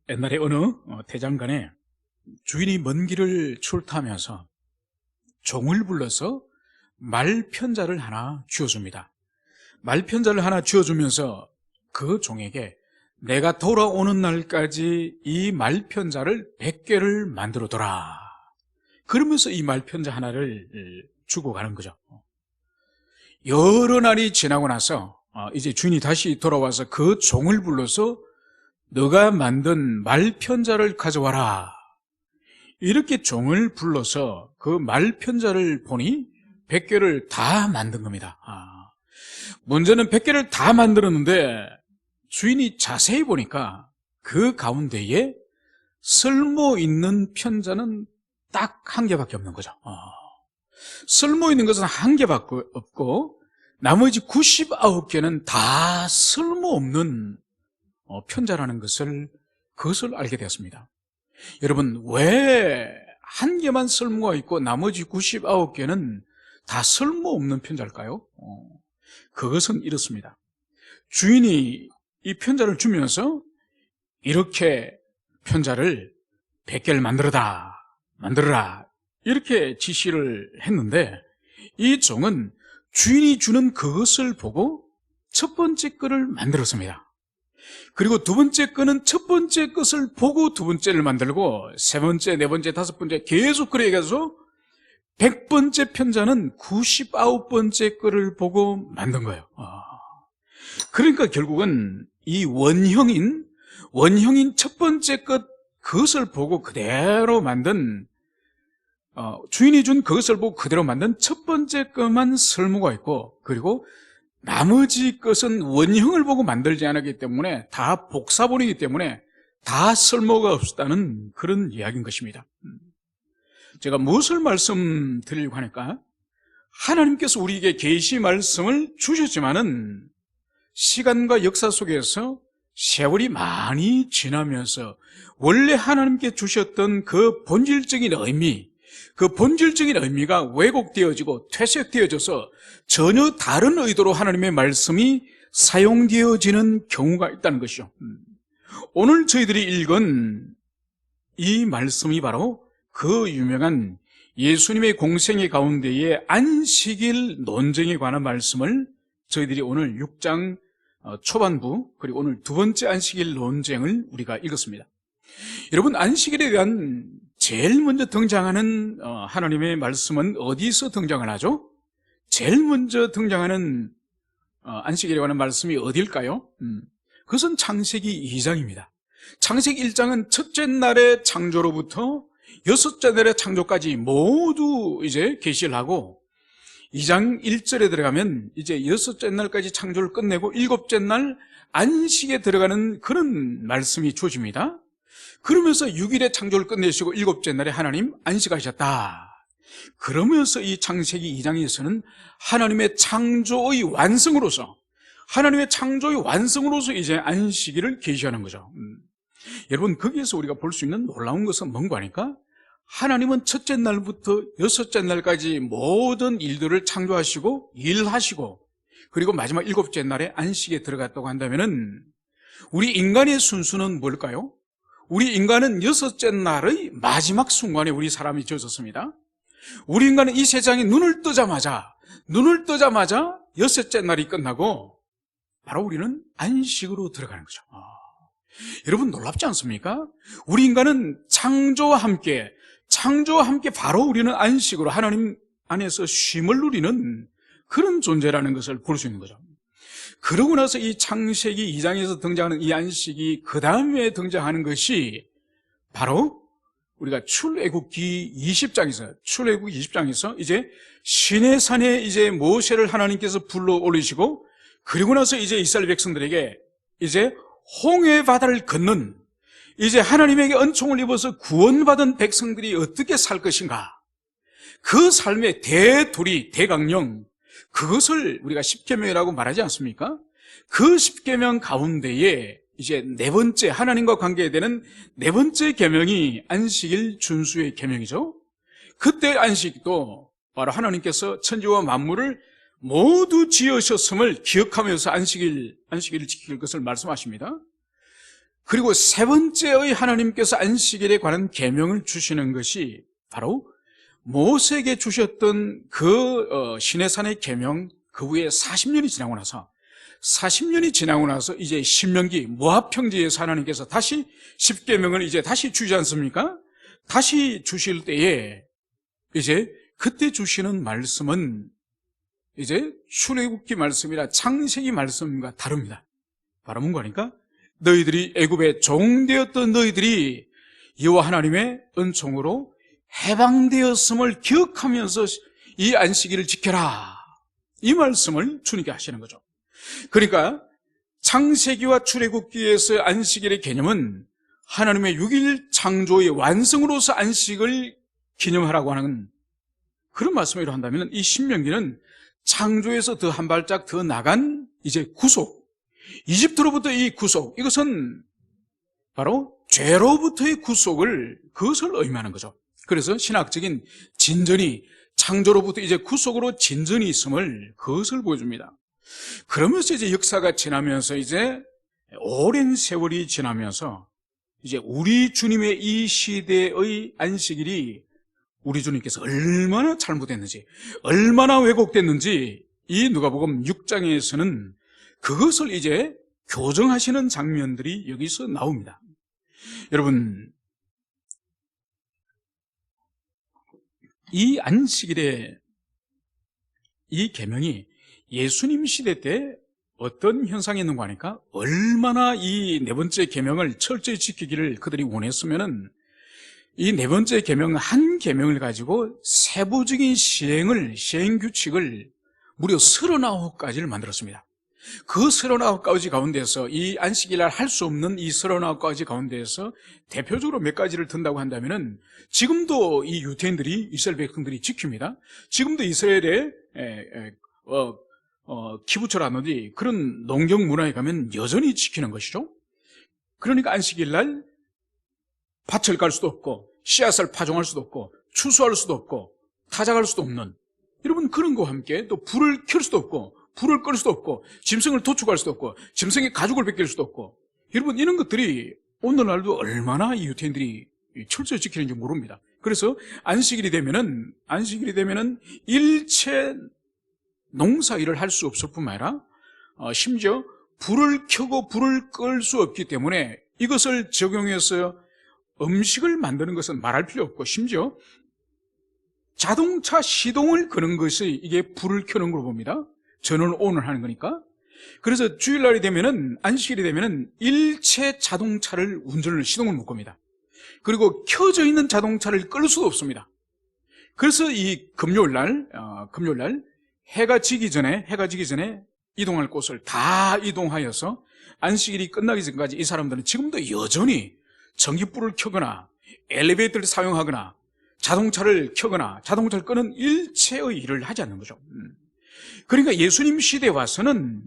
옛날에 어느 대장간에 주인이 먼 길을 출타하면서 종을 불러서 말편자를 하나 쥐어줍니다. 말편자를 하나 쥐어주면서 그 종에게 내가 돌아오는 날까지 이 말편자를 100개를 만들어둬라. 그러면서 이 말편자 하나를 주고 가는 거죠. 여러 날이 지나고 나서 이제 주인이 다시 돌아와서 그 종을 불러서 너가 만든 말편자를 가져와라. 이렇게 종을 불러서 그 말편자를 보니 100개를 다 만든 겁니다. 문제는 100개를 다 만들었는데 주인이 자세히 보니까 그 가운데에 쓸모있는 편자는 딱 한 개밖에 없는 거죠. 쓸모있는 것은 한 개밖에 없고 나머지 99개는 다 쓸모없는 편자라는 그것을 알게 되었습니다. 여러분, 왜 한 개만 쓸모가 있고 나머지 99개는 다 쓸모없는 편자일까요? 그것은 이렇습니다. 주인이 이 편자를 주면서 이렇게 편자를 100개를 만들어라 이렇게 지시를 했는데 이 종은 주인이 주는 그것을 보고 첫 번째 거를 만들었습니다. 그리고 두 번째 거는 첫 번째 것을 보고 두 번째를 만들고 세 번째, 네 번째, 다섯 번째 계속 그래 가서 100번째 편자는 99번째 거를 보고 만든 거예요. 그러니까 결국은 이 원형인 첫 번째 그것을 보고 그대로 만든 주인이 준 그것을 보고 그대로 만든 첫 번째 것만 쓸모가 있고, 그리고 나머지 것은 원형을 보고 만들지 않았기 때문에 다 복사본이기 때문에 다 쓸모가 없다는 그런 이야기인 것입니다. 제가 무엇을 말씀드리려고 하니까, 하나님께서 우리에게 계시 말씀을 주셨지만은 시간과 역사 속에서 세월이 많이 지나면서 원래 하나님께 주셨던 그 본질적인 의미가 왜곡되어지고 퇴색되어져서 전혀 다른 의도로 하나님의 말씀이 사용되어지는 경우가 있다는 것이죠. 오늘 저희들이 읽은 이 말씀이 바로 그 유명한 예수님의 공생의 가운데의 안식일 논쟁에 관한 말씀을 저희들이 오늘 6장 초반부, 그리고 오늘 두 번째 안식일 논쟁을 우리가 읽었습니다. 여러분, 안식일에 대한 제일 먼저 등장하는 하나님의 말씀은 어디서 등장을 하죠? 제일 먼저 등장하는 안식일에 관한 말씀이 어딜까요? 그것은 창세기 2장입니다. 창세기 1장은 첫째 날의 창조로부터 여섯째 날의 창조까지 모두 이제 계시를 하고, 2장 1절에 들어가면 이제 여섯째 날까지 창조를 끝내고 일곱째 날 안식에 들어가는 그런 말씀이 주어집니다. 그러면서 6일에 창조를 끝내시고 일곱째 날에 하나님 안식하셨다. 그러면서 이 창세기 2장에서는 하나님의 창조의 완성으로서 이제 안식일을 계시하는 거죠. 여러분, 거기에서 우리가 볼 수 있는 놀라운 것은 뭔가 하니까, 하나님은 첫째 날부터 여섯째 날까지 모든 일들을 창조하시고 일하시고, 그리고 마지막 일곱째 날에 안식에 들어갔다고 한다면은 우리 인간의 순수는 뭘까요? 우리 인간은 여섯째 날의 마지막 순간에 우리 사람이 지어졌습니다. 우리 인간은 이 세상에 눈을 뜨자마자 여섯째 날이 끝나고 바로 우리는 안식으로 들어가는 거죠. 여러분, 놀랍지 않습니까? 우리 인간은 창조와 함께 바로 우리는 안식으로 하나님 안에서 쉼을 누리는 그런 존재라는 것을 볼 수 있는 거죠. 그러고 나서 이 창세기 2장에서 등장하는 이 안식이 그 다음에 등장하는 것이 바로 우리가 출애굽기 20장에서 이제 시내산에 이제 모세를 하나님께서 불러 올리시고, 그리고 나서 이제 이스라엘 백성들에게 이제 홍해 바다를 건넌, 이제 하나님에게 은총을 입어서 구원받은 백성들이 어떻게 살 것인가, 그 삶의 대도리, 대강령, 그것을 우리가 십계명이라고 말하지 않습니까? 그 십계명 가운데에 이제 네 번째, 하나님과 관계되는 네 번째 계명이 안식일 준수의 계명이죠. 그때 안식도 바로 하나님께서 천지와 만물을 모두 지으셨음을 기억하면서 안식일을 지킬 것을 말씀하십니다. 그리고 세 번째의 하나님께서 안식일에 관한 계명을 주시는 것이 바로 모세에게 주셨던 그 시내산의 계명, 그 후에 40년이 지나고 나서 이제 신명기 모압 평지에서 하나님께서 다시 10계명을 이제 다시 주지 않습니까? 다시 주실 때에 이제 그때 주시는 말씀은 이제 출애굽기 말씀이나 창세기 말씀과 다릅니다. 바로 뭔가 하니까 너희들이 애굽에 종되었던 너희들이 여호와 하나님의 은총으로 해방되었음을 기억하면서 이 안식일을 지켜라, 이 말씀을 주님께 하시는 거죠. 그러니까 창세기와 출애굽기에서 안식일의 개념은 하나님의 6일 창조의 완성으로서 안식을 기념하라고 하는 그런 말씀으로 한다면, 이 신명기는 창조에서 더 한 발짝 더 나간 이제 구속, 이집트로부터 이 구속, 이것은 바로 죄로부터의 구속을, 그것을 의미하는 거죠. 그래서 신학적인 진전이 창조로부터 이제 구속으로 진전이 있음을, 그것을 보여줍니다. 그러면서 이제 역사가 지나면서 이제 오랜 세월이 지나면서 이제 우리 주님의 이 시대의 안식일이 우리 주님께서 얼마나 잘못됐는지, 얼마나 왜곡됐는지 이 누가복음 6장에서는 그것을 이제 교정하시는 장면들이 여기서 나옵니다. 여러분, 이 안식일의 이 계명이 예수님 시대 때 어떤 현상이 있는가 하니까, 얼마나 이 네 번째 계명을 철저히 지키기를 그들이 원했으면은 이 네 번째 계명 한 계명을 가지고 세부적인 시행 규칙을 무려 39가지를 만들었습니다. 그 39가지 가운데서 이 안식일날 할 수 없는 이 39가지 가운데서 대표적으로 몇 가지를 든다고 한다면은, 지금도 이 유대인들이, 이스라엘 백성들이 지킵니다. 지금도 이스라엘의 키부처라든지 그런 농경 문화에 가면 여전히 지키는 것이죠. 그러니까 안식일날 밭을 갈 수도 없고, 씨앗을 파종할 수도 없고, 추수할 수도 없고, 타작할 수도 없는, 여러분, 그런 거와 함께 또 불을 켤 수도 없고, 불을 끌 수도 없고, 짐승을 도축할 수도 없고, 짐승의 가죽을 벗길 수도 없고, 여러분, 이런 것들이 오늘날도 얼마나 이 유태인들이 철저히 지키는지 모릅니다. 그래서 안식일이 되면은 일체 농사일을 할 수 없을 뿐만 아니라 심지어 불을 켜고 불을 끌 수 없기 때문에 이것을 적용해서 음식을 만드는 것은 말할 필요 없고, 심지어 자동차 시동을 거는 것이 이게 불을 켜는 걸 봅니다. 전원 온을 하는 거니까. 그래서 주일날이 되면은, 안식일이 되면은 일체 자동차를 시동을 못 겁니다. 그리고 켜져 있는 자동차를 끌 수도 없습니다. 그래서 이 금요일날 해가 지기 전에 이동할 곳을 다 이동하여서 안식일이 끝나기 전까지 이 사람들은 지금도 여전히 전기불을 켜거나 엘리베이터를 사용하거나 자동차를 켜거나 자동차를 끄는 일체의 일을 하지 않는 거죠. 그러니까 예수님 시대에 와서는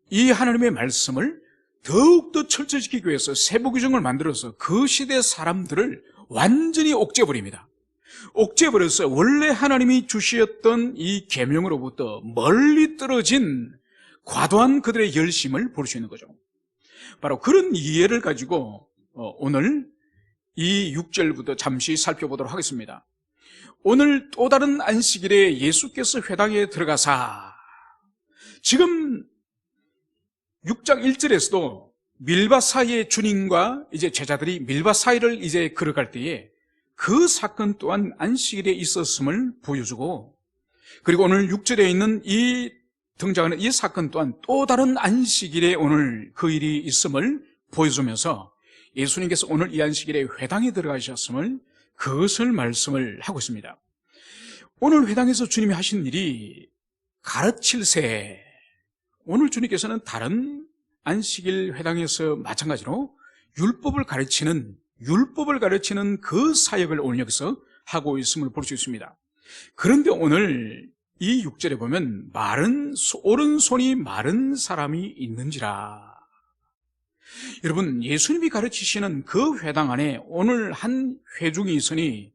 이 하나님의 말씀을 더욱더 철저히 지키기 위해서 세부 규정을 만들어서 그 시대 사람들을 완전히 옥죄버립니다. 옥죄버려서 원래 하나님이 주셨던 이 계명으로부터 멀리 떨어진 과도한 그들의 열심을 볼 수 있는 거죠. 바로 그런 이해를 가지고 오늘 이 6절부터 잠시 살펴보도록 하겠습니다. 오늘 또 다른 안식일에 예수께서 회당에 들어가사, 지금 6장 1절에서도 밀밭 사이에 주님과 이제 제자들이 밀밭 사이를 이제 걸어갈 때에 그 사건 또한 안식일에 있었음을 보여주고, 그리고 오늘 6절에 있는 이 등장하는 이 사건 또한 또 다른 안식일에 오늘 그 일이 있음을 보여주면서 예수님께서 오늘 이 안식일에 회당에 들어가셨음을, 그것을 말씀을 하고 있습니다. 오늘 회당에서 주님이 하신 일이 가르칠세, 오늘 주님께서는 다른 안식일 회당에서 마찬가지로 율법을 가르치는 그 사역을 오늘 여기서 하고 있음을 볼 수 있습니다. 그런데 오늘 이 6절에 보면 오른손이 마른 사람이 있는지라. 여러분, 예수님이 가르치시는 그 회당 안에 오늘 한 회중이 있으니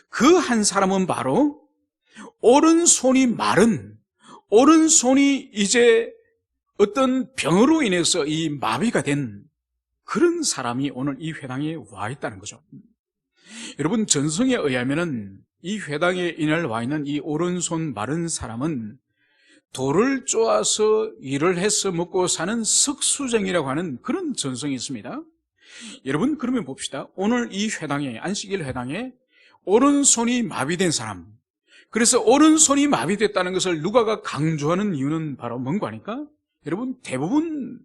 그 한 사람은 바로 오른손이 마른, 오른손이 이제 어떤 병으로 인해서 이 마비가 된 그런 사람이 오늘 이 회당에 와 있다는 거죠. 여러분, 전승에 의하면은 이 회당에 이날 와 있는 이 오른손 마른 사람은 돌을 쪼아서 일을 해서 먹고 사는 석수쟁이라고 하는 그런 전승이 있습니다. 여러분, 그러면 봅시다. 오늘 이 회당에, 안식일 회당에 오른손이 마비된 사람, 그래서 오른손이 마비됐다는 것을 누가가 강조하는 이유는 바로 뭔가 하니까, 여러분, 대부분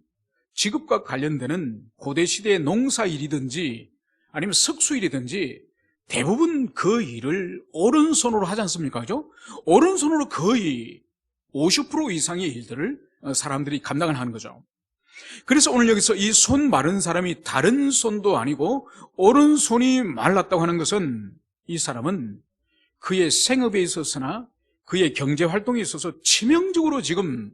직업과 관련되는 고대시대의 농사일이든지 아니면 석수일이든지 대부분 그 일을 오른손으로 하지 않습니까? 그죠? 오른손으로 거의 50% 이상의 일들을 사람들이 감당을 하는 거죠. 그래서 오늘 여기서 이 손 마른 사람이 다른 손도 아니고 오른손이 말랐다고 하는 것은 이 사람은 그의 생업에 있어서나 그의 경제활동에 있어서 치명적으로 지금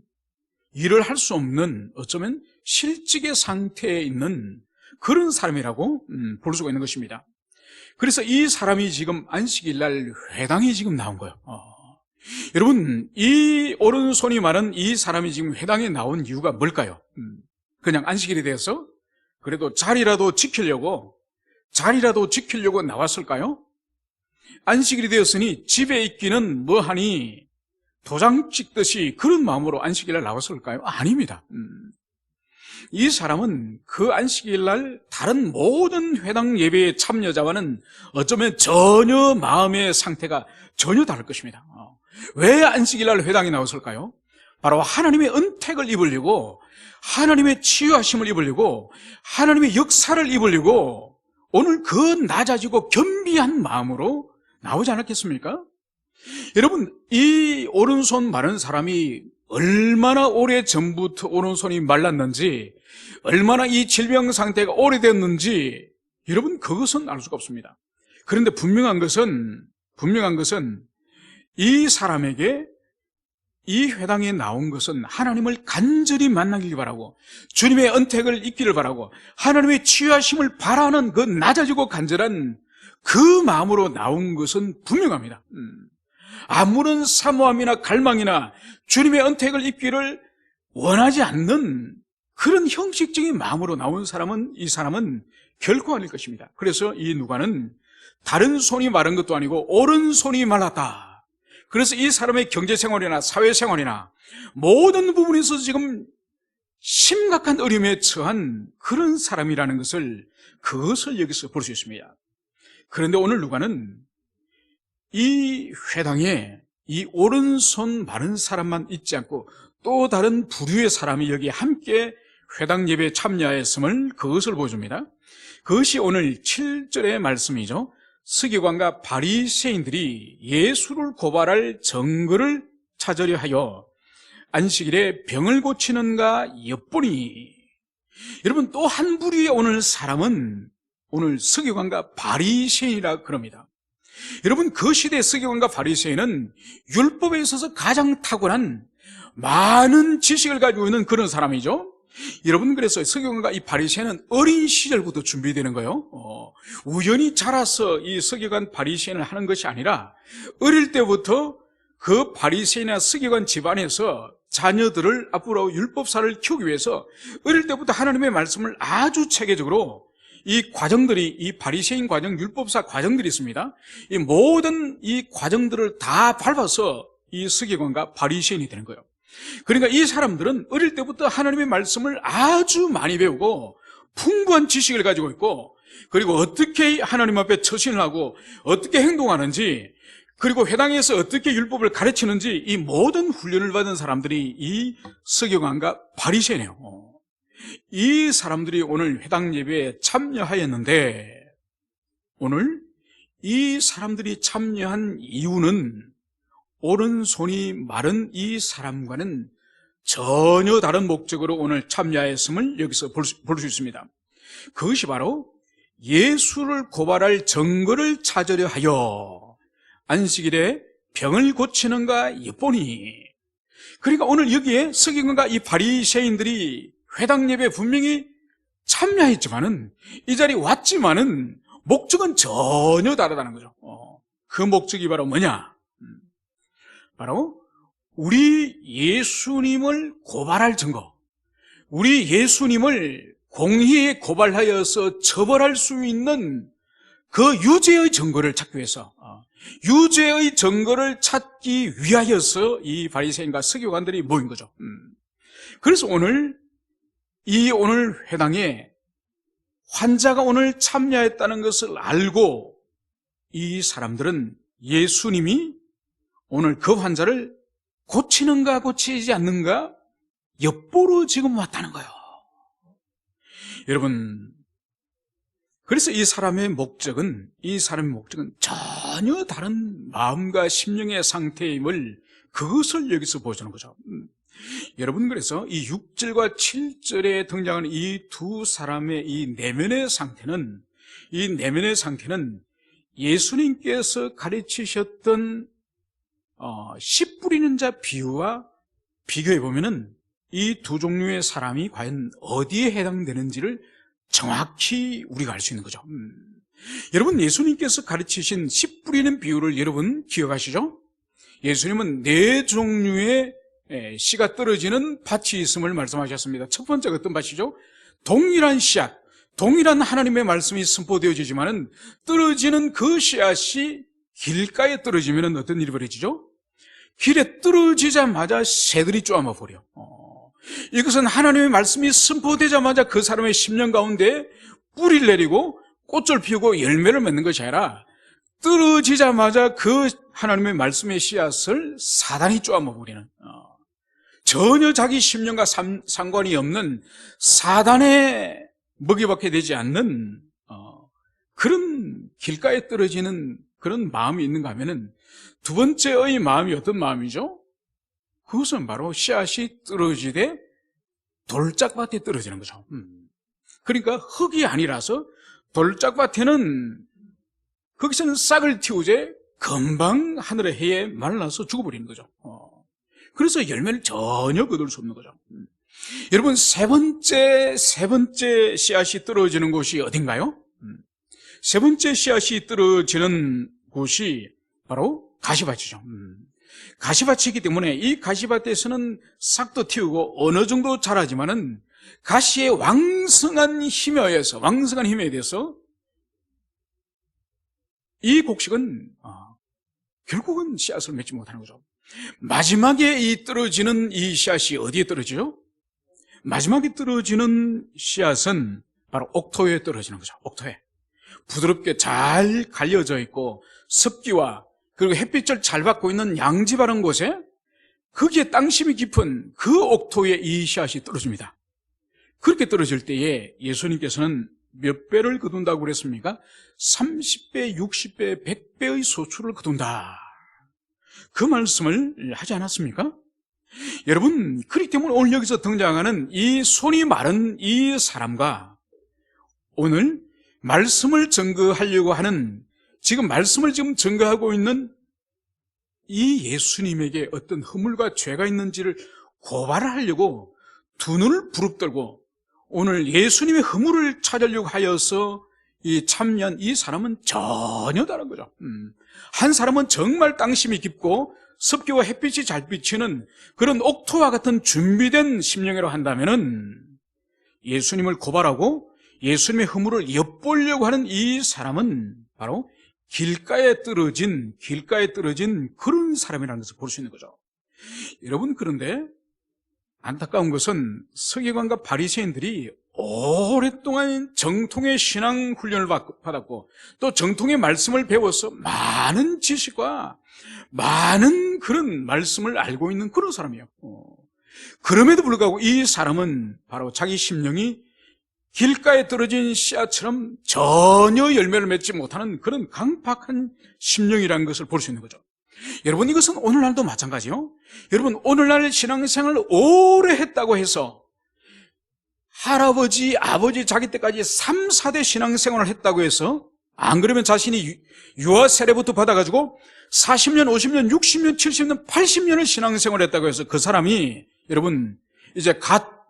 일을 할 수 없는, 어쩌면 실직의 상태에 있는 그런 사람이라고 볼 수가 있는 것입니다. 그래서 이 사람이 지금 안식일 날 회당에 지금 나온 거예요. 여러분, 이 오른손이 마른 이 사람이 지금 회당에 나온 이유가 뭘까요? 그냥 안식일이 돼서 그래도 자리라도 지키려고 나왔을까요? 안식일이 되었으니 집에 있기는 뭐하니 도장 찍듯이 그런 마음으로 안식일날 나왔을까요? 아닙니다. 이 사람은 그 안식일날 다른 모든 회당 예배의 참여자와는 어쩌면 전혀 마음의 상태가 전혀 다를 것입니다. 왜 안식일날 회당에 나왔을까요? 바로 하나님의 은택을 입으려고, 하나님의 치유하심을 입으려고, 하나님의 역사를 입으려고 오늘 그 낮아지고 겸비한 마음으로 나오지 않았겠습니까? 여러분, 이 오른손 마른 사람이 얼마나 오래 전부터 오른손이 말랐는지, 얼마나 이 질병 상태가 오래됐는지 여러분, 그것은 알 수가 없습니다. 그런데 분명한 것은 이 사람에게 이 회당에 나온 것은 하나님을 간절히 만나길 바라고, 주님의 은택을 입기를 바라고, 하나님의 치유하심을 바라는 그 낮아지고 간절한 그 마음으로 나온 것은 분명합니다. 아무런 사모함이나 갈망이나 주님의 은택을 입기를 원하지 않는 그런 형식적인 마음으로 나온 사람은, 이 사람은 결코 아닐 것입니다. 그래서 이 누가는 다른 손이 마른 것도 아니고 오른손이 말랐다. 그래서 이 사람의 경제생활이나 사회생활이나 모든 부분에서 지금 심각한 어려움에 처한 그런 사람이라는 것을, 그것을 여기서 볼 수 있습니다. 그런데 오늘 누가는 이 회당에 이 오른손 마른 사람만 있지 않고 또 다른 부류의 사람이 여기 함께 회당 예배에 참여했음을, 그것을 보여줍니다. 그것이 오늘 7절의 말씀이죠. 서기관과 바리새인들이 예수를 고발할 증거를 찾으려 하여 안식일에 병을 고치는가 엿보니, 여러분, 또 한 부류의 오늘 사람은 오늘 서기관과 바리새인이라 그럽니다. 여러분, 그 시대 서기관과 바리새인은 율법에 있어서 가장 탁월한 많은 지식을 가지고 있는 그런 사람이죠. 여러분, 그래서 서기관과 이 바리새인은 어린 시절부터 준비되는 거예요. 우연히 자라서 이 서기관 바리새인을 하는 것이 아니라 어릴 때부터 그 바리새인이나 서기관 집안에서 자녀들을 앞으로 율법사를 키우기 위해서 어릴 때부터 하나님의 말씀을 아주 체계적으로, 이 과정들이, 이 바리새인 과정, 율법사 과정들이 있습니다. 이 모든 이 과정들을 다 밟아서 이 서기관과 바리새인이 되는 거예요. 그러니까 이 사람들은 어릴 때부터 하나님의 말씀을 아주 많이 배우고 풍부한 지식을 가지고 있고, 그리고 어떻게 하나님 앞에 처신을 하고 어떻게 행동하는지, 그리고 회당에서 어떻게 율법을 가르치는지, 이 모든 훈련을 받은 사람들이 이 서기관과 바리새인이에요. 이 사람들이 오늘 회당 예배에 참여하였는데, 오늘 이 사람들이 참여한 이유는 오른손이 마른 이 사람과는 전혀 다른 목적으로 오늘 참여하였음을 여기서 볼 수 있습니다. 그것이 바로 예수를 고발할 증거를 찾으려 하여 안식일에 병을 고치는가 엿보니, 그러니까 오늘 여기에 서기관과 이 바리새인들이 회당 예배에 분명히 참여했지만은, 이 자리에 왔지만은 목적은 전혀 다르다는 거죠. 그 목적이 바로 뭐냐? 바로 우리 예수님을 고발할 증거, 우리 예수님을 공의에 고발하여서 처벌할 수 있는 그 유죄의 증거를 찾기 위해서, 유죄의 증거를 찾기 위하여서 이 바리새인과 서기관들이 모인 거죠. 그래서 오늘 회당에 환자가 오늘 참여했다는 것을 알고 이 사람들은 예수님이 오늘 그 환자를 고치는가 고치지 않는가 엿보러 지금 왔다는 거예요. 여러분, 그래서 이 사람의 목적은 전혀 다른 마음과 심령의 상태임을, 그것을 여기서 보여주는 거죠. 여러분, 그래서 이 6절과 7절에 등장하는 이 두 사람의 이 내면의 상태는 예수님께서 가르치셨던 씨 뿌리는 자 비유와 비교해 보면은 이 두 종류의 사람이 과연 어디에 해당되는지를 정확히 우리가 알 수 있는 거죠. 여러분, 예수님께서 가르치신 씨 뿌리는 비유를 여러분 기억하시죠? 예수님은 네 종류의 씨가 떨어지는 밭이 있음을 말씀하셨습니다. 첫 번째가 어떤 밭이죠? 동일한 씨앗, 동일한 하나님의 말씀이 선포되어지지만은 떨어지는 그 씨앗이 길가에 떨어지면 어떤 일이 벌어지죠? 길에 떨어지자마자 새들이 쪼아마 버려. 이것은 하나님의 말씀이 선포되자마자 그 사람의 심령 가운데 뿌리를 내리고 꽃을 피우고 열매를 맺는 것이 아니라 떨어지자마자 그 하나님의 말씀의 씨앗을 사단이 쪼아마 버리는, 전혀 자기 심령과 상관이 없는 사단의 먹이밖에 되지 않는 그런 길가에 떨어지는 그런 마음이 있는가 하면은, 두 번째의 마음이 어떤 마음이죠? 그것은 바로 씨앗이 떨어지되 돌짝밭에 떨어지는 거죠. 그러니까 흙이 아니라서 돌짝밭에는 거기서는 싹을 틔우되 금방 하늘의 해에 말라서 죽어버리는 거죠. 그래서 열매를 전혀 거둘 수 없는 거죠. 여러분, 세 번째 씨앗이 떨어지는 곳이 어딘가요? 세 번째 씨앗이 떨어지는 곳이 바로 가시밭이죠. 가시밭이기 때문에 이 가시밭에서는 싹도 틔우고 어느 정도 자라지만은 가시의 왕성한 힘에 대해서 이 곡식은 결국은 씨앗을 맺지 못하는 거죠. 마지막에 이 떨어지는 이 씨앗이 어디에 떨어지죠? 마지막에 떨어지는 씨앗은 바로 옥토에 떨어지는 거죠. 옥토에 부드럽게 잘 갈려져 있고 습기와 그리고 햇빛을 잘 받고 있는 양지 바른 곳에, 거기에 땅심이 깊은 그 옥토에 이 씨앗이 떨어집니다. 그렇게 떨어질 때에 예수님께서는 몇 배를 거둔다고 그랬습니까? 30배, 60배, 100배의 소출을 거둔다, 그 말씀을 하지 않았습니까? 여러분, 그렇기 때문에 오늘 여기서 등장하는 이 손이 마른 이 사람과 오늘 말씀을 증거하려고 하는, 지금 말씀을 증거하고 있는 이 예수님에게 어떤 허물과 죄가 있는지를 고발하려고 두 눈을 부릅뜨고 오늘 예수님의 허물을 찾으려고 하여서 이 참여한 이 사람은 전혀 다른 거죠. 한 사람은 정말 땅심이 깊고 습기와 햇빛이 잘 비치는 그런 옥토와 같은 준비된 심령이라고 한다면은, 예수님을 고발하고 예수님의 허물을 엿보려고 하는 이 사람은 바로 길가에 떨어진 그런 사람이라는 것을 볼 수 있는 거죠. 여러분, 그런데 안타까운 것은 서기관과 바리새인들이 오랫동안 정통의 신앙 훈련을 받았고 또 정통의 말씀을 배워서 많은 지식과 많은 그런 말씀을 알고 있는 그런 사람이에요. 그럼에도 불구하고 이 사람은 바로 자기 심령이 길가에 떨어진 씨앗처럼 전혀 열매를 맺지 못하는 그런 강팍한 심령이라는 것을 볼 수 있는 거죠. 여러분, 이것은 오늘날도 마찬가지요. 여러분, 오늘날 신앙생활을 오래 했다고 해서 할아버지, 아버지 자기 때까지 3, 4대 신앙생활을 했다고 해서 안 그러면 자신이 유아 세례부터 받아가지고 40년, 50년, 60년, 70년, 80년을 신앙생활을 했다고 해서 그 사람이 여러분 이제 갓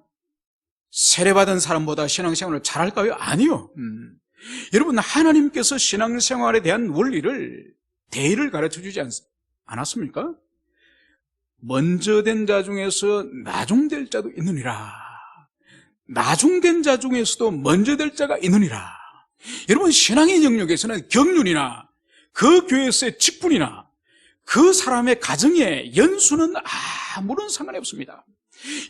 세례받은 사람보다 신앙생활을 잘할까요? 아니요. 여러분, 하나님께서 신앙생활에 대한 원리를, 대의를 가르쳐주지 않았습니까? 먼저 된 자 중에서 나중될 자도 있느니라. 나중된 자 중에서도 먼저 될 자가 있느니라. 여러분, 신앙의 영역에서는 경륜이나 그 교회에서의 직분이나 그 사람의 가정의 연수는 아무런 상관이 없습니다.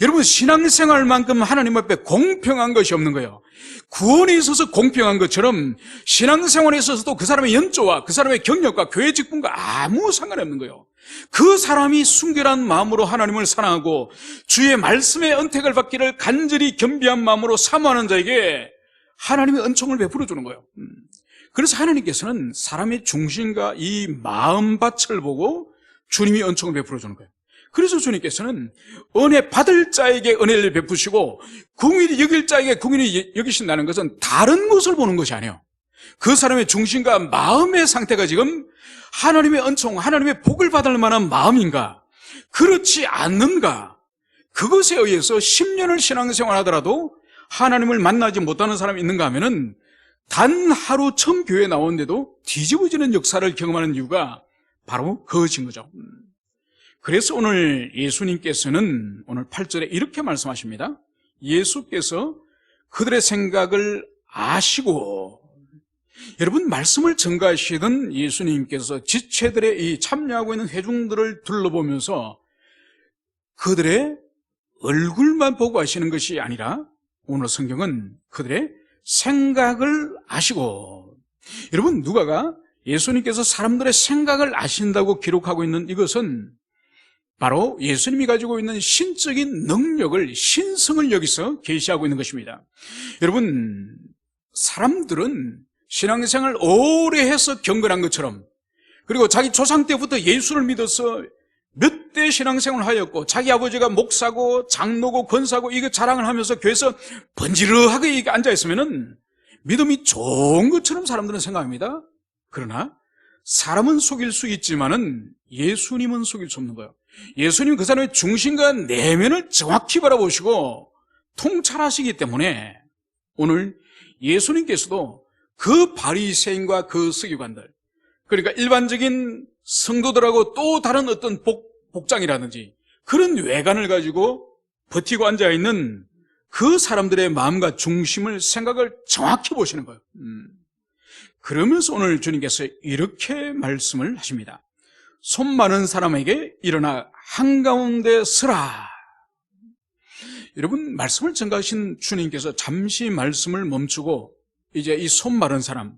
여러분, 신앙생활만큼 하나님 앞에 공평한 것이 없는 거예요. 구원에 있어서 공평한 것처럼 신앙생활에 있어서도 그 사람의 연조와 그 사람의 경력과 교회 직분과 아무 상관이 없는 거예요. 그 사람이 순결한 마음으로 하나님을 사랑하고 주의 말씀의 은택을 받기를 간절히 겸비한 마음으로 사모하는 자에게 하나님의 은총을 베풀어 주는 거예요. 그래서 하나님께서는 사람의 중심과 이 마음밭을 보고 주님이 은총을 베풀어 주는 거예요. 그래서 주님께서는 은혜 받을 자에게 은혜를 베푸시고 긍휼히 여길 자에게 긍휼히 여기신다는 것은 다른 것을 보는 것이 아니에요. 그 사람의 중심과 마음의 상태가 지금 하나님의 은총, 하나님의 복을 받을 만한 마음인가, 그렇지 않는가, 그것에 의해서 10년을 신앙생활 하더라도 하나님을 만나지 못하는 사람이 있는가 하면은 단 하루 처음 교회에 나오는데도 뒤집어지는 역사를 경험하는 이유가 바로 그것인 거죠. 그래서 오늘 예수님께서는 오늘 8절에 이렇게 말씀하십니다. 예수께서 그들의 생각을 아시고, 여러분, 말씀을 전가하시던 예수님께서 지체들의 이 참여하고 있는 회중들을 둘러보면서 그들의 얼굴만 보고 하시는 것이 아니라 오늘 성경은 그들의 생각을 아시고, 여러분, 누가가 예수님께서 사람들의 생각을 아신다고 기록하고 있는 이것은 바로 예수님이 가지고 있는 신적인 능력을, 신성을 여기서 계시하고 있는 것입니다. 여러분, 사람들은 신앙생활을 오래 해서 경건한 것처럼, 그리고 자기 조상 때부터 예수를 믿어서 몇 대 신앙생활을 하였고 자기 아버지가 목사고 장로고 권사고 이거 자랑을 하면서 교회에서 번지르하게 앉아있으면 믿음이 좋은 것처럼 사람들은 생각합니다. 그러나 사람은 속일 수 있지만은 예수님은 속일 수 없는 거예요. 예수님은 그 사람의 중심과 내면을 정확히 바라보시고 통찰하시기 때문에 오늘 예수님께서도 그 바리새인과 그 서기관들, 그러니까 일반적인 성도들하고 또 다른 어떤 복장이라든지 그런 외관을 가지고 버티고 앉아있는 그 사람들의 마음과 중심을, 생각을 정확히 보시는 거예요. 그러면서 오늘 주님께서 이렇게 말씀을 하십니다. 손 많은 사람에게 일어나 한가운데 서라. 여러분, 말씀을 전가하신 주님께서 잠시 말씀을 멈추고 이제 이 손 마른 사람,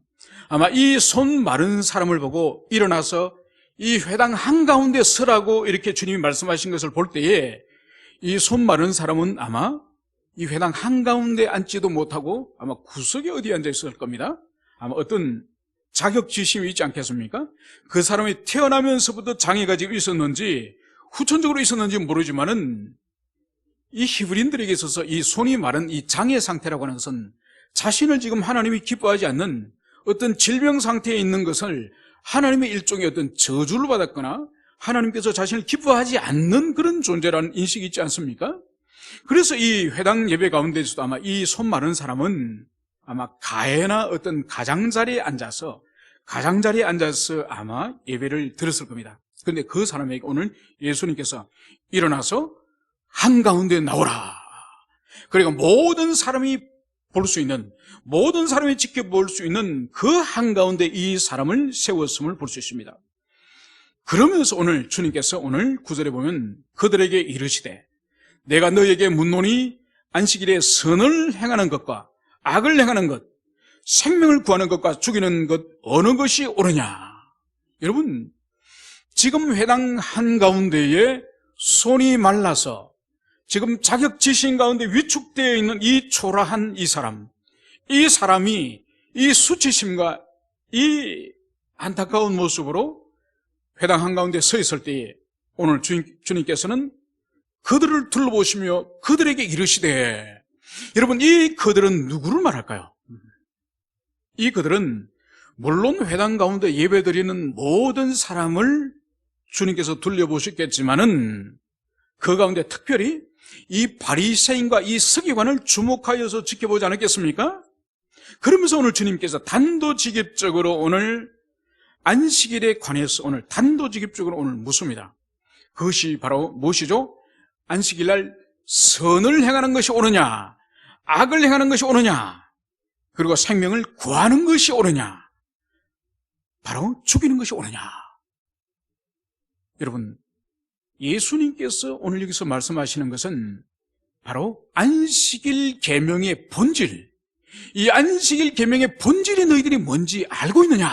아마 이 손 마른 사람을 보고 일어나서 이 회당 한가운데 서라고 이렇게 주님이 말씀하신 것을 볼 때에 이 손 마른 사람은 아마 이 회당 한가운데 앉지도 못하고 아마 구석에 어디 앉아 있을 겁니다. 아마 어떤 자격지심이 있지 않겠습니까? 그 사람이 태어나면서부터 장애가 지금 있었는지 후천적으로 있었는지 모르지만은 이 히브리인들에게 있어서 이 손이 마른 이 장애 상태라고 하는 것은 자신을 지금 하나님이 기뻐하지 않는 어떤 질병 상태에 있는 것을 하나님의 일종의 어떤 저주를 받았거나 하나님께서 자신을 기뻐하지 않는 그런 존재라는 인식이 있지 않습니까? 그래서 이 회당 예배 가운데서도 아마 이 손 마른 사람은 아마 가해나 어떤 가장자리에 앉아서 아마 예배를 드렸을 겁니다. 그런데 그 사람에게 오늘 예수님께서 일어나서 한가운데 나오라. 그러니까 모든 사람이 볼 수 있는, 모든 사람이 지켜볼 수 있는 그 한가운데 이 사람을 세웠음을 볼 수 있습니다. 그러면서 오늘 주님께서 오늘 9절에 보면 그들에게 이르시되 내가 너에게 묻노니 안식일에 선을 행하는 것과 악을 행하는 것, 생명을 구하는 것과 죽이는 것 어느 것이 옳으냐. 여러분, 지금 회당 한가운데에 손이 말라서 지금 자격지심 가운데 위축되어 있는 이 초라한 이 사람이 이 수치심과 이 안타까운 모습으로 회당 한가운데 서 있을 때에 오늘 주님께서는 그들을 둘러보시며 그들에게 이르시되, 여러분, 이 그들은 누구를 말할까요? 이 그들은 물론 회당 가운데 예배드리는 모든 사람을 주님께서 둘러보셨겠지만은 그 가운데 특별히 이 바리새인과 이 서기관을 주목하여서 지켜보지 않았겠습니까? 그러면서 오늘 주님께서 단도직입적으로 오늘 안식일에 관해서 오늘 단도직입적으로 오늘 묻습니다. 그것이 바로 무엇이죠? 안식일날 선을 행하는 것이 옳으냐, 악을 행하는 것이 옳으냐? 그리고 생명을 구하는 것이 옳으냐? 바로 죽이는 것이 옳으냐? 여러분, 예수님께서 오늘 여기서 말씀하시는 것은 바로 안식일 계명의 본질, 이 안식일 계명의 본질이 너희들이 뭔지 알고 있느냐?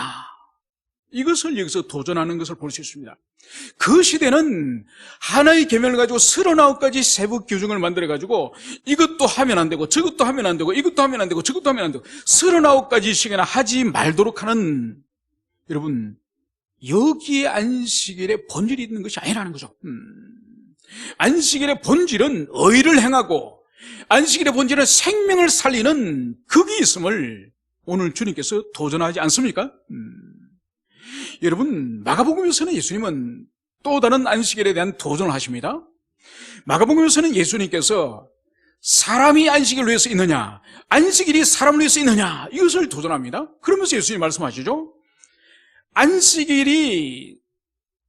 이것을 여기서 도전하는 것을 볼 수 있습니다. 그 시대는 하나의 계명을 가지고 39가지 세부 규정을 만들어가지고 이것도 하면 안 되고 저것도 하면 안 되고 이것도 하면 안 되고 저것도 하면 안 되고 39가지씩이나 하지 말도록 하는, 여러분, 여기에 안식일의 본질이 있는 것이 아니라는 거죠. 안식일의 본질은 의를 행하고 안식일의 본질은 생명을 살리는 극이 있음을 오늘 주님께서 도전하지 않습니까? 여러분, 마가복음에서는 예수님은 또 다른 안식일에 대한 도전을 하십니다. 마가복음에서는 예수님께서 사람이 안식일을 위해서 있느냐, 안식일이 사람을 위해서 있느냐, 이것을 도전합니다. 그러면서 예수님이 말씀하시죠. 안식일이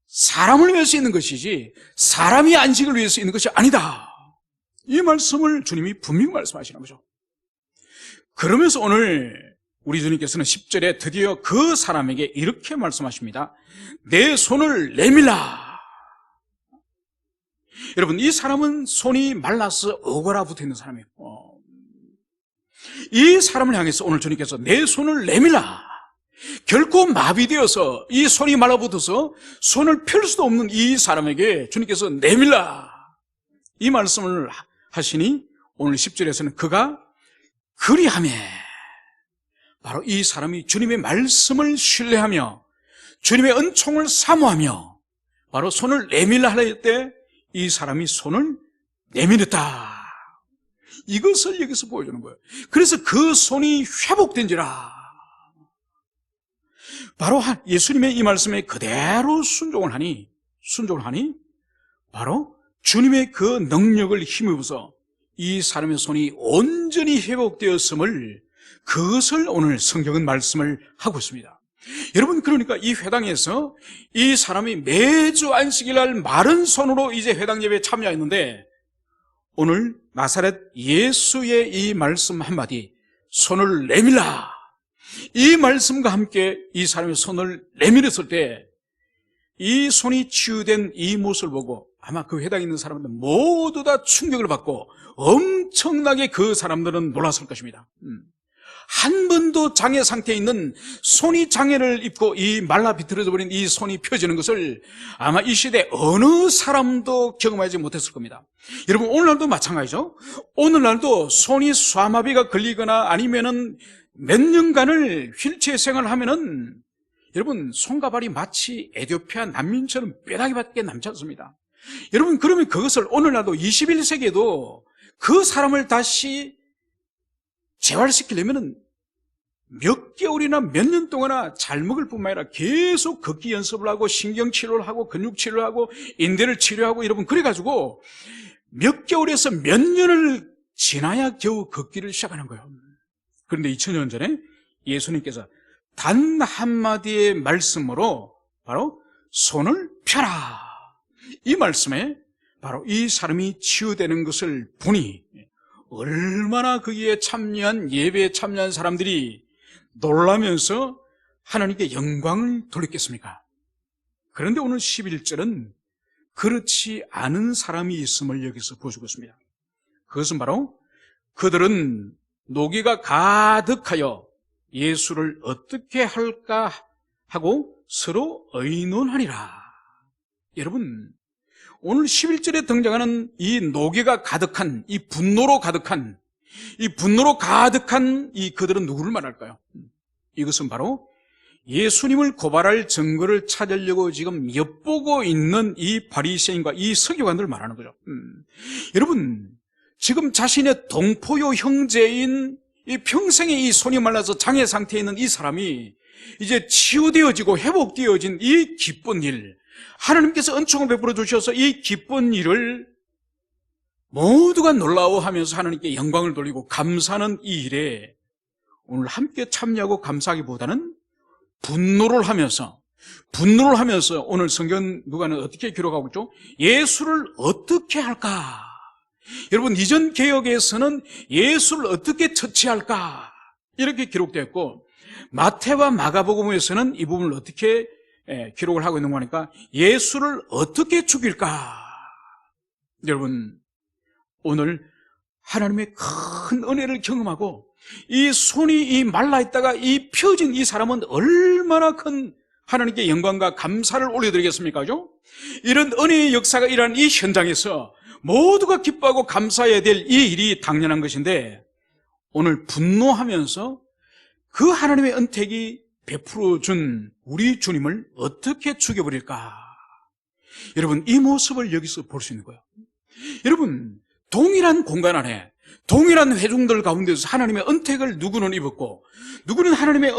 사람을 위해서 있는 것이지 사람이 안식을 위해서 있는 것이 아니다. 이 말씀을 주님이 분명히 말씀하시는 거죠. 그러면서 오늘 우리 주님께서는 10절에 드디어 그 사람에게 이렇게 말씀하십니다. 내 손을 내밀라. 여러분, 이 사람은 손이 말라서 어거라붙어 있는 사람이에요. 이 사람을 향해서 오늘 주님께서 내 손을 내밀라. 결코 마비되어서 이 손이 말라붙어서 손을 펼 수도 없는 이 사람에게 주님께서 내밀라, 이 말씀을 하시니 오늘 10절에서는 그가 그리하며, 바로 이 사람이 주님의 말씀을 신뢰하며 주님의 은총을 사모하며 바로 손을 내밀라 할 때 이 사람이 손을 내밀었다. 이것을 여기서 보여주는 거예요. 그래서 그 손이 회복된지라. 바로 예수님의 이 말씀에 그대로 순종을 하니 바로 주님의 그 능력을 힘입어서 이 사람의 손이 온전히 회복되었음을, 그것을 오늘 성경은 말씀을 하고 있습니다. 여러분, 그러니까 이 회당에서 이 사람이 매주 안식일 날 마른 손으로 이제 회당 예배에 참여했는데 오늘 나사렛 예수의 이 말씀 한마디, 손을 내밀라, 이 말씀과 함께 이 사람의 손을 내밀었을 때 이 손이 치유된 이 모습을 보고 아마 그 회당에 있는 사람들 모두 다 충격을 받고 엄청나게 그 사람들은 놀랐을 것입니다. 한 번도 장애 상태에 있는 손이 장애를 입고 이 말라 비틀어져 버린 이 손이 펴지는 것을 아마 이 시대 어느 사람도 경험하지 못했을 겁니다. 여러분, 오늘날도 마찬가지죠. 오늘날도 손이 쇠마비가 걸리거나 아니면은 몇 년간을 휠체어 생활을 하면은 여러분, 손과 발이 마치 에티오피아 난민처럼 뼈다귀밖에 남지 않습니다. 여러분, 그러면 그것을 오늘날도 21세기에도 그 사람을 다시 재활시키려면 몇 개월이나 몇 년 동안이나 잘 먹을 뿐만 아니라 계속 걷기 연습을 하고 신경치료를 하고 근육치료를 하고 인대를 치료하고, 여러분, 그래가지고 몇 개월에서 몇 년을 지나야 겨우 걷기를 시작하는 거예요. 그런데 2000년 전에 예수님께서 단 한마디의 말씀으로 바로 손을 펴라, 이 말씀에 바로 이 사람이 치유되는 것을 보니 얼마나 거기에 참여한, 예배에 참여한 사람들이 놀라면서 하나님께 영광을 돌렸겠습니까? 그런데 오늘 11절은 그렇지 않은 사람이 있음을 여기서 보여주고 있습니다. 그것은 바로 그들은 노기가 가득하여 예수를 어떻게 할까 하고 서로 의논하니라. 여러분, 오늘 11절에 등장하는 이 노기가 가득한, 이 분노로 가득한 이 그들은 누구를 말할까요? 이것은 바로 예수님을 고발할 증거를 찾으려고 지금 엿보고 있는 이 바리새인과 이 서기관들을 말하는 거죠. 여러분, 지금 자신의 동포요 형제인 이 평생에 이 손이 말라서 장애 상태에 있는 이 사람이 이제 치유되어지고 회복되어진 이 기쁜 일, 하나님께서 은총을 베풀어 주셔서 이 기쁜 일을 모두가 놀라워하면서 하나님께 영광을 돌리고 감사하는 이 일에 오늘 함께 참여하고 감사하기보다는 분노를 하면서 오늘 성경 누가는 어떻게 기록하고 있죠? 예수를 어떻게 할까? 여러분, 이전 개역에서는 예수를 어떻게 처치할까 이렇게 기록되었고, 마태와 마가복음에서는 이 부분을 어떻게 기록을 하고 있는 거니까 예수를 어떻게 죽일까. 여러분, 오늘 하나님의 큰 은혜를 경험하고 이 손이 이 말라있다가 이 펴진 이 사람은 얼마나 큰 하나님께 영광과 감사를 올려드리겠습니까? 그죠? 이런 은혜의 역사가 일어난 이 현장에서 모두가 기뻐하고 감사해야 될 이 일이 당연한 것인데, 오늘 분노하면서 그 하나님의 은택이 베풀어 준 우리 주님을 어떻게 죽여버릴까? 여러분, 이 모습을 여기서 볼 수 있는 거예요. 여러분, 동일한 공간 안에 동일한 회중들 가운데서 하나님의 은택을 누구는 입었고 누구는 하나님의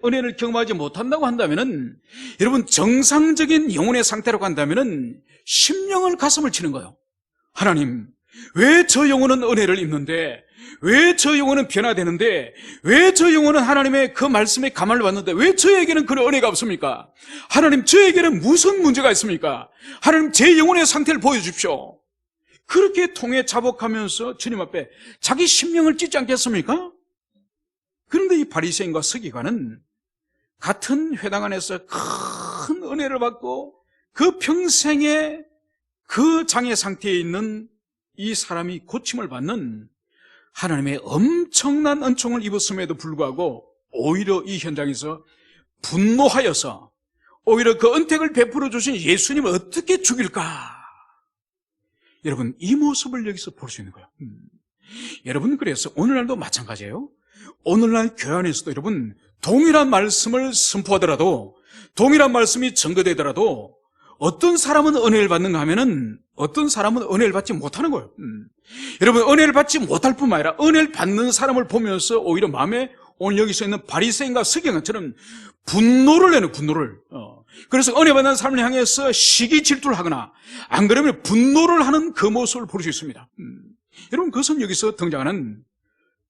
은혜를 경험하지 못한다고 한다면은, 여러분, 정상적인 영혼의 상태라고 한다면은 심령을 가슴을 치는 거예요. 하나님, 왜 저 영혼은 은혜를 입는데, 왜 저 영혼은 변화되는데, 왜 저 영혼은 하나님의 그 말씀에 감화를 받는데 왜 저에게는 그런 은혜가 없습니까? 하나님, 저에게는 무슨 문제가 있습니까? 하나님, 제 영혼의 상태를 보여주십시오. 그렇게 통해 자복하면서 주님 앞에 자기 심령을 찢지 않겠습니까? 그런데 이 바리새인과 서기관은 같은 회당 안에서 큰 은혜를 받고 그 평생에 그 장애 상태에 있는 이 사람이 고침을 받는 하나님의 엄청난 은총을 입었음에도 불구하고 오히려 이 현장에서 분노하여서 오히려 그 은택을 베풀어 주신 예수님을 어떻게 죽일까? 여러분, 이 모습을 여기서 볼 수 있는 거예요. 여러분, 그래서 오늘날도 마찬가지예요. 오늘날 교회 안에서도 여러분, 동일한 말씀을 선포하더라도, 동일한 말씀이 증거되더라도 어떤 사람은 은혜를 받는가 하면은 어떤 사람은 은혜를 받지 못하는 거예요. 여러분, 은혜를 받지 못할 뿐만 아니라 은혜를 받는 사람을 보면서 오히려 마음에 오늘 여기서 있는 바리새인과 서기관처럼 분노를 내는 분노를. 그래서 은혜 받는 사람을 향해서 시기 질투를 하거나 안 그러면 분노를 하는 그 모습을 볼 수 있습니다. 여러분, 그것은 여기서 등장하는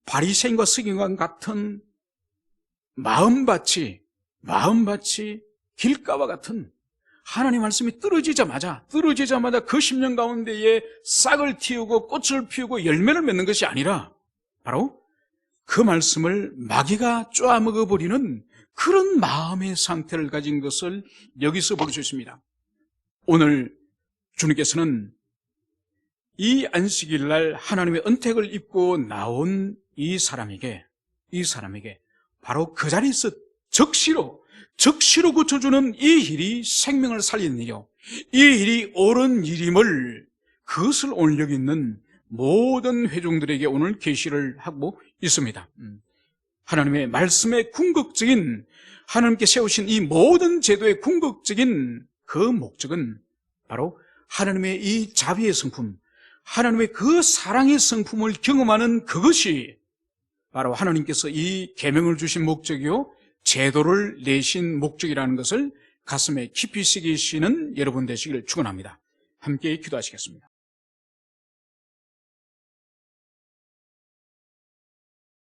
바리새인과 서기관 같은 마음밭이 길가와 같은 하나님 말씀이 떨어지자마자 그 심령 가운데에 싹을 틔우고 꽃을 피우고 열매를 맺는 것이 아니라 바로 그 말씀을 마귀가 쪼아먹어버리는 그런 마음의 상태를 가진 것을 여기서 볼 수 있습니다. 오늘 주님께서는 이 안식일 날 하나님의 은택을 입고 나온 이 사람에게 바로 그 자리에서 적시로 고쳐주는 이 일이 생명을 살리는 일이요, 이 일이 옳은 일임을, 그것을 오늘 여기 있는 모든 회중들에게 오늘 계시를 하고 있습니다. 하나님의 말씀의 궁극적인, 하나님께 세우신 이 모든 제도의 궁극적인 그 목적은 바로 하나님의 이 자비의 성품, 하나님의 그 사랑의 성품을 경험하는 그것이 바로 하나님께서 이 계명을 주신 목적이요, 제도를 내신 목적이라는 것을 가슴에 깊이 새기시는 여러분 되시기를 축원합니다. 함께 기도하시겠습니다.